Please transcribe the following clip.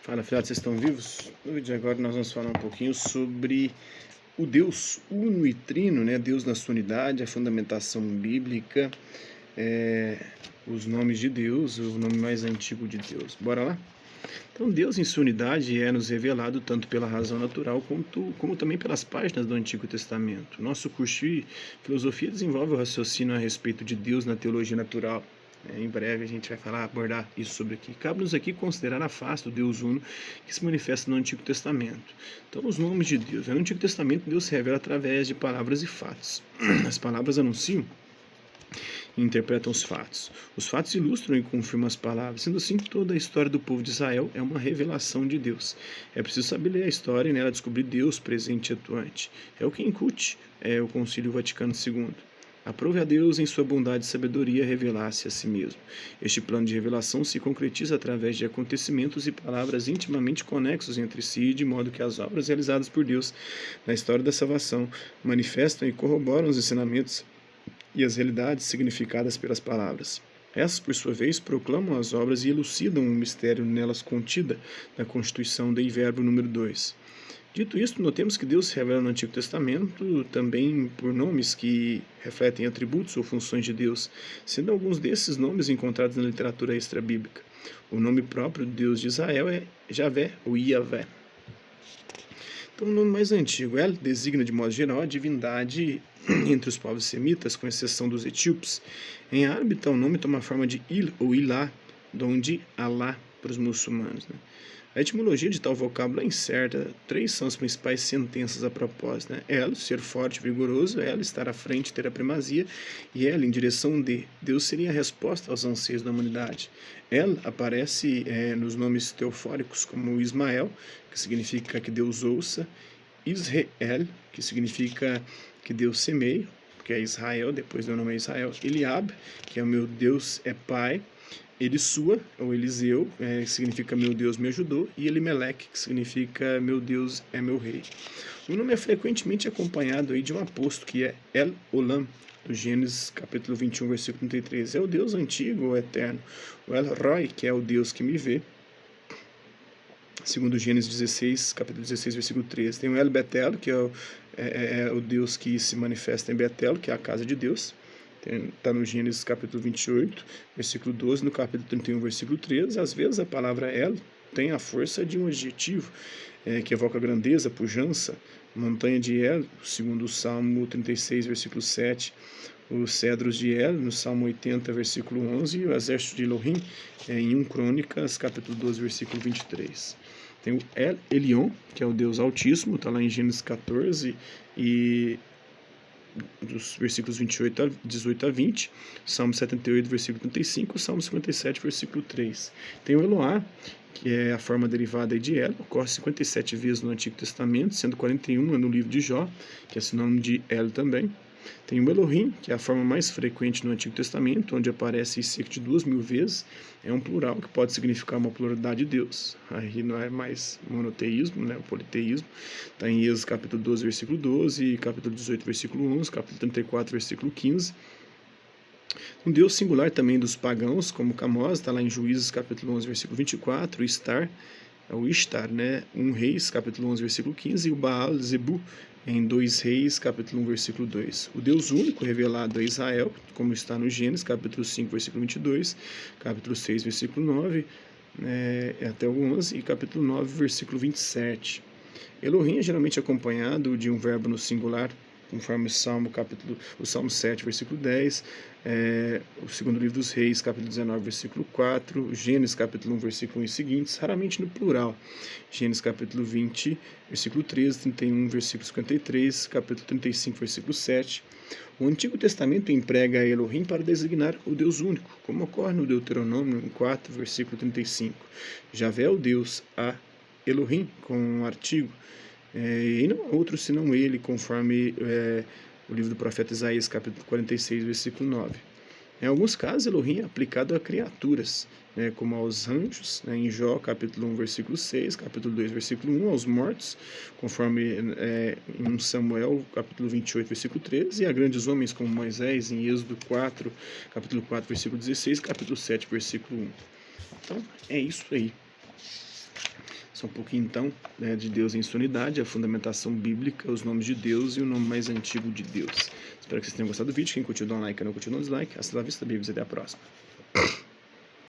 Fala, filhotes, vocês estão vivos? No vídeo de agora nós vamos falar um pouquinho sobre o Deus uno e trino, né? Deus na sua unidade, a fundamentação bíblica, os nomes de Deus, o nome mais antigo de Deus. Bora lá? Então, Deus em sua unidade é nos revelado tanto pela razão natural como também pelas páginas do Antigo Testamento. Nosso curso de filosofia desenvolve o raciocínio a respeito de Deus na teologia natural. Em breve a gente vai abordar isso sobre aqui. Cabe-nos aqui considerar a face do Deus uno que se manifesta no Antigo Testamento. Então, os nomes de Deus. No Antigo Testamento, Deus se revela através de palavras e fatos. As palavras anunciam e interpretam os fatos. Os fatos ilustram e confirmam as palavras. Sendo assim, toda a história do povo de Israel é uma revelação de Deus. É preciso saber ler a história e nela descobrir Deus presente e atuante. É o que incute o Concílio Vaticano II. Aprove a Deus em sua bondade e sabedoria revelar-se a si mesmo. Este plano de revelação se concretiza através de acontecimentos e palavras intimamente conexos entre si, de modo que as obras realizadas por Deus na história da salvação manifestam e corroboram os ensinamentos e as realidades significadas pelas palavras. Essas, por sua vez, proclamam as obras e elucidam o mistério nelas contida na Constituição Dei Verbo número 2. Dito isto, notemos que Deus se revela no Antigo Testamento também por nomes que refletem atributos ou funções de Deus, sendo alguns desses nomes encontrados na literatura extra-bíblica. O nome próprio do Deus de Israel é Javé ou Iavé. Então, o nome mais antigo, El, designa de modo geral a divindade entre os povos semitas, com exceção dos etíopes. Em árabe, tal nome toma a forma de Il ou Ilá, donde Alá para os muçulmanos. A etimologia de tal vocábulo é incerta. Três são as principais sentenças a propósito. El, ser forte e vigoroso. El, estar à frente, ter a primazia. E El, em direção de. Deus seria a resposta aos anseios da humanidade. El aparece nos nomes teofóricos como Ismael, que significa que Deus ouça. Israel, que significa que Deus semeia, que é Israel, depois do nome é Israel. Eliab, que é o meu Deus é Pai. Elisua, ou Eliseu, que significa meu Deus me ajudou, e Elimelec, que significa meu Deus é meu rei. O nome é frequentemente acompanhado aí de um aposto que é El Olam, do Gênesis capítulo 21, versículo 33. É o Deus antigo ou eterno. O El Roi, que é o Deus que me vê, segundo Gênesis 16, capítulo 16, versículo 13. Tem o El Betel, que é o Deus que se manifesta em Betel, que é a casa de Deus. Está no Gênesis capítulo 28, versículo 12, no capítulo 31, versículo 13. Às vezes a palavra El tem a força de um adjetivo que evoca grandeza, pujança. Montanha de El, segundo o Salmo 36, versículo 7. Os cedros de El, no Salmo 80, versículo 11. E o exército de Elohim, em 1 Crônicas, capítulo 12, versículo 23. Tem o El Elyon, que é o Deus Altíssimo, está lá em Gênesis 14 e dos versículos 18 a 20, Salmo 78, versículo 35, Salmo 57, versículo 3. Tem o Eloá, que é a forma derivada de El, ocorre 57 vezes no Antigo Testamento, sendo 41 no livro de Jó, que é sinônimo de El também. Tem o Elohim, que é a forma mais frequente no Antigo Testamento, onde aparece cerca de 2.000 vezes. É um plural que pode significar uma pluralidade de Deus. Aí não é mais monoteísmo, o politeísmo. Está em Êxodo capítulo 12, versículo 12, capítulo 18, versículo 11, capítulo 34, versículo 15. Um Deus singular também dos pagãos, como Camós, está lá em Juízes capítulo 11, versículo 24, o Istar, o Ishtar, 1 Reis, capítulo 11, versículo 15, e o Baal Zebu, em 2 Reis, capítulo 1, versículo 2. O Deus único revelado a Israel, como está no Gênesis, capítulo 5, versículo 22, capítulo 6, versículo 9, até o 11, e capítulo 9, versículo 27. Elohim é geralmente acompanhado de um verbo no singular, conforme o Salmo 7, versículo 10, o segundo livro dos Reis, capítulo 19, versículo 4, Gênesis, capítulo 1, versículo 1 e seguintes, raramente no plural. Gênesis, capítulo 20, versículo 13, 31, versículo 53, capítulo 35, versículo 7. O Antigo Testamento emprega Elohim para designar o Deus único, como ocorre no Deuteronômio 4, versículo 35. Javé é o Deus, a Elohim, com um artigo, e não outro senão ele, conforme o livro do profeta Isaías, capítulo 46, versículo 9. Em alguns casos, Elohim é aplicado a criaturas, como aos anjos, em Jó, capítulo 1, versículo 6, capítulo 2, versículo 1, aos mortos, conforme em 1 Samuel, capítulo 28, versículo 13, e a grandes homens como Moisés, em Êxodo 4, capítulo 4, versículo 16, capítulo 7, versículo 1. Então, é isso aí. um pouquinho então, né, de Deus em sua unidade, a fundamentação bíblica, os nomes de Deus e o nome mais antigo de Deus. Espero que vocês tenham gostado do vídeo. Quem curtiu, dá um like, quem não curtiu, dá um dislike. Hasta la vista, Bíblias, até a próxima.